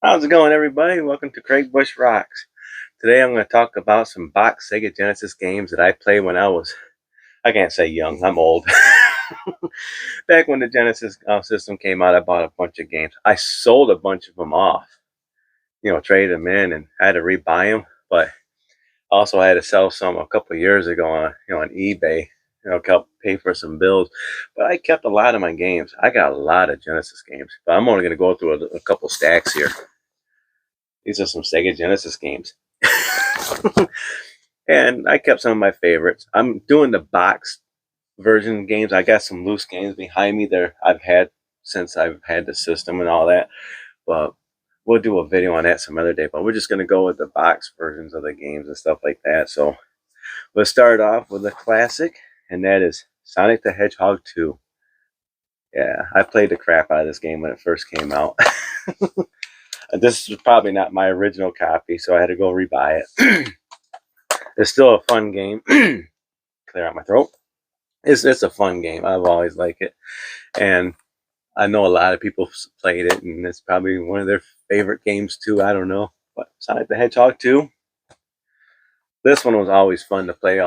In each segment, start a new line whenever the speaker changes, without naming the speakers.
How's it going, everybody? Welcome to Craig Bush Rocks. Today I'm going to talk about some box Sega Genesis games that I played when I can't say young, I'm old. Back when the Genesis system came out, I bought a bunch of games. I sold a bunch of them off, traded them in and had to rebuy them. But also I had to sell some a couple of years ago on eBay, help pay for some bills. But I kept a lot of my games. I got a lot of Genesis games, but I'm only going to go through a couple stacks here. These are some Sega Genesis games. And I kept some of my favorites. I'm doing the box version games. I got some loose games behind me there I've had since I've had the system and all that. But we'll do a video on that some other day. But we're just going to go with the box versions of the games and stuff like that. So we'll start off with a classic, and that is Sonic the Hedgehog 2. Yeah, I played the crap out of this game when it first came out. This is probably not my original copy, so I had to go rebuy it. It's still a fun game. Clear out my throat. It's a fun game. I've always liked it. And I know a lot of people played it, and it's probably one of their favorite games too. I don't know. But Sonic the Hedgehog 2. This one was always fun to play.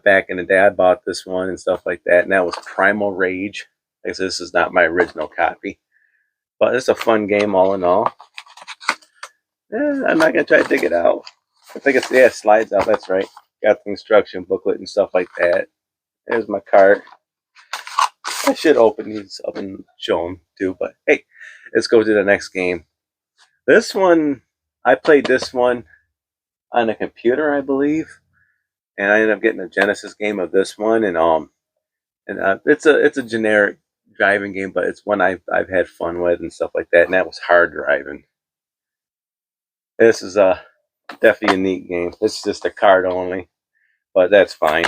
Back in the day, I bought this one and stuff like that, and that was Primal Rage. Like I said, this is not my original copy. But it's a fun game all in all. I'm not going to try to dig it out. I think it slides out. That's right. Got the instruction booklet and stuff like that. There's my cart. I should open these up and show them too. But hey, let's go to the next game. This one, I played this one on a computer, I believe. And I ended up getting a Genesis game of this one. And it's a generic driving game, but it's one I've had fun with and stuff like that, and that was Hard Driving. This is definitely a neat game. It's just a card only, but that's fine.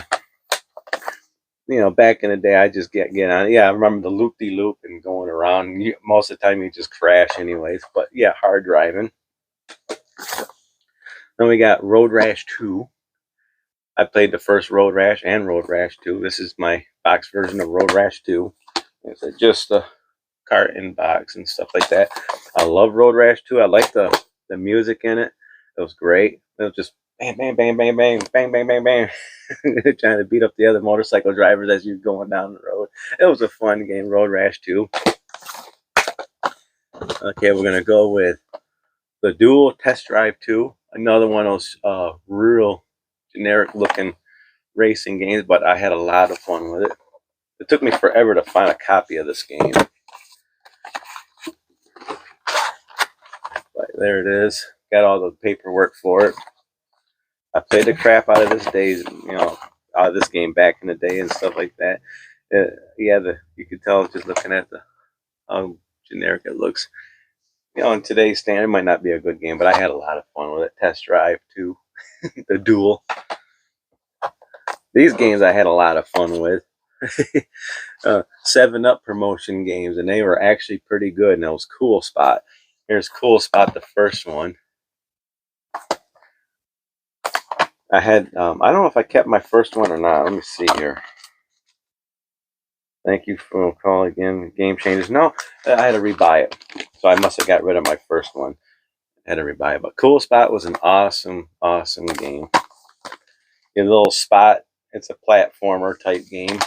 Back in the day, I just get on. Yeah, I remember the loop-de-loop and going around. Most of the time, you just crash anyways. But yeah, Hard Driving. Then we got Road Rash 2. I played the first Road Rash and Road Rash 2. This is my box version of Road Rash 2. It's just a cart in box and stuff like that. I love Road Rash 2. I like the music in it. It was great. It was just bang, bang, bang, bang, bang, bang, bang, bang, bang. Trying to beat up the other motorcycle drivers as you're going down the road. It was a fun game, Road Rash 2. Okay, we're going to go with the Dual Test Drive 2. Another one of those real generic looking racing games, but I had a lot of fun with it. It took me forever to find a copy of this game. But there it is. Got all the paperwork for it. I played the crap out of this game back in the day and stuff like that. You could tell just looking at how generic it looks. In today's standard, it might not be a good game, but I had a lot of fun with it. Test Drive 2, the Duel. These games I had a lot of fun with. 7-Up promotion games, and they were actually pretty good. And that was Cool Spot. Here's Cool Spot, the first one. I had, I don't know if I kept my first one or not. Let me see here. Thank you for calling again. Game Changers. No, I had to rebuy it. So I must have got rid of my first one. I had to rebuy it. But Cool Spot was an awesome, awesome game. Your little spot, it's a platformer type game.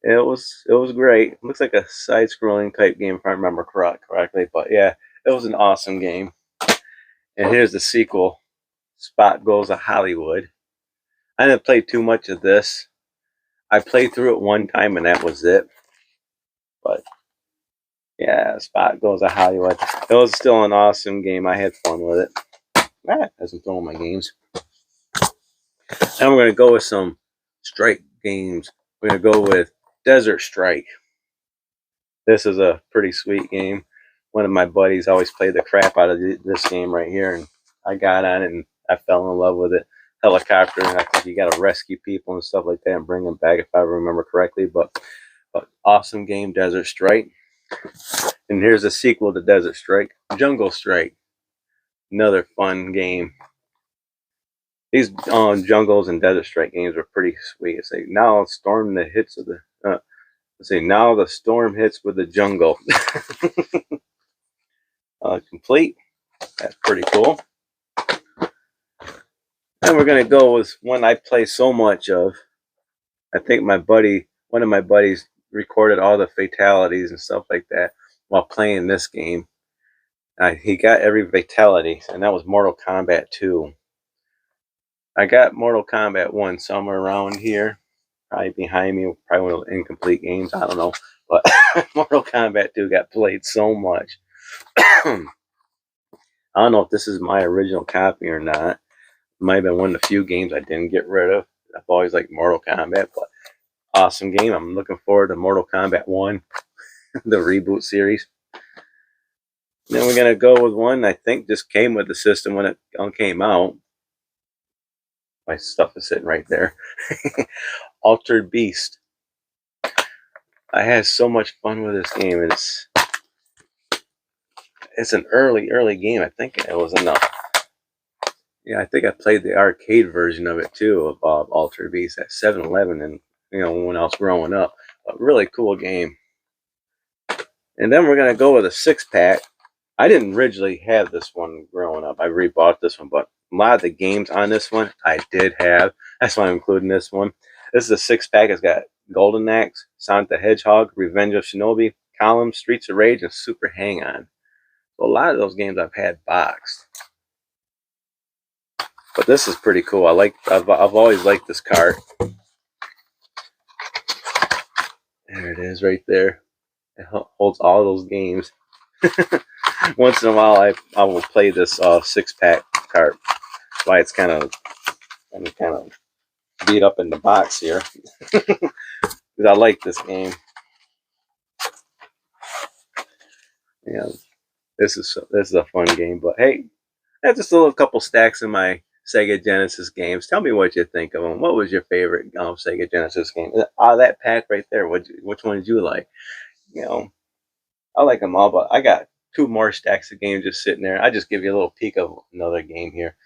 It was great. It looks like a side-scrolling type game if I remember correctly. But yeah, it was an awesome game. And here's the sequel, Spot Goes to Hollywood. I didn't play too much of this. I played through it one time and that was it. But yeah, Spot Goes to Hollywood. It was still an awesome game. I had fun with it. Hasn't thrown my games. Now we're going to go with some strike games. We're going to go with Desert Strike. This is a pretty sweet game. One of my buddies always played the crap out of this game right here, and I got on it and I fell in love with it. Helicopter, and I think you got to rescue people and stuff like that and bring them back if I remember correctly. But awesome game, Desert Strike. And here's a sequel to Desert Strike, Jungle Strike. Another fun game. These jungles and Desert Strike games are pretty sweet. It's like now storm the hits of the. Let's see. Now the storm hits with the jungle. complete. That's pretty cool. And we're gonna go with one I play so much of. I think one of my buddies, recorded all the fatalities and stuff like that while playing this game. He got every fatality, and that was Mortal Kombat 2. I got Mortal Kombat 1 somewhere around here, probably behind me, probably one of the incomplete games. I don't know, but Mortal Kombat 2 got played so much. I don't know if this is my original copy or not. It might have been one of the few games I didn't get rid of. I've always liked Mortal Kombat, but awesome game. I'm looking forward to Mortal Kombat 1, the reboot series. Then we're going to go with one I think just came with the system when it came out. My stuff is sitting right there. Altered Beast. I had so much fun with this game. It's an early game. I think it was enough. Yeah, I think I played the arcade version of it too, of Altered Beast at 7-Eleven, and when I was growing up. A really cool game. And then we're gonna go with a 6-pack. I didn't originally have this one growing up. I rebought this one, but a lot of the games on this one I did have. That's why I'm including this one. This is a 6-pack. It's got Golden Axe, Sonic the Hedgehog, Revenge of Shinobi, Column, Streets of Rage, and Super Hang-On. So a lot of those games I've had boxed. But this is pretty cool. I've always liked this cart. There it is right there. It holds all those games. Once in a while I will play this 6-pack cart. That's why it's kind of beat up in the box here. Because I like this game. Yeah, this is a fun game. But hey, that's just a couple stacks of my Sega Genesis games. Tell me what you think of them. What was your favorite Sega Genesis game? That pack right there. Which one did you like? I like them all, but I got 2 more stacks of games just sitting there. I just give you a little peek of another game here.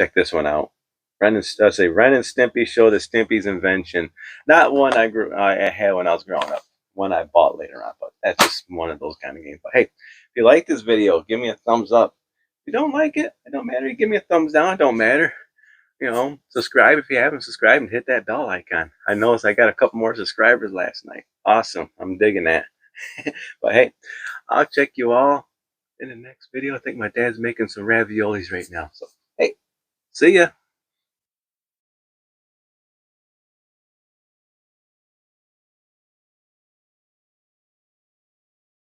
Check this one out. Ren and Stimpy Show the Stimpy's Invention. Not one I had when I was growing up. One I bought later on, but that's just one of those kind of games. But hey, if you like this video, give me a thumbs up. If you don't like it, it don't matter. You give me a thumbs down, it don't matter. Subscribe if you haven't subscribed and hit that bell icon. I noticed I got a couple more subscribers last night. Awesome. I'm digging that. But hey, I'll check you all in the next video. I think my dad's making some raviolis right now. So hey, see ya.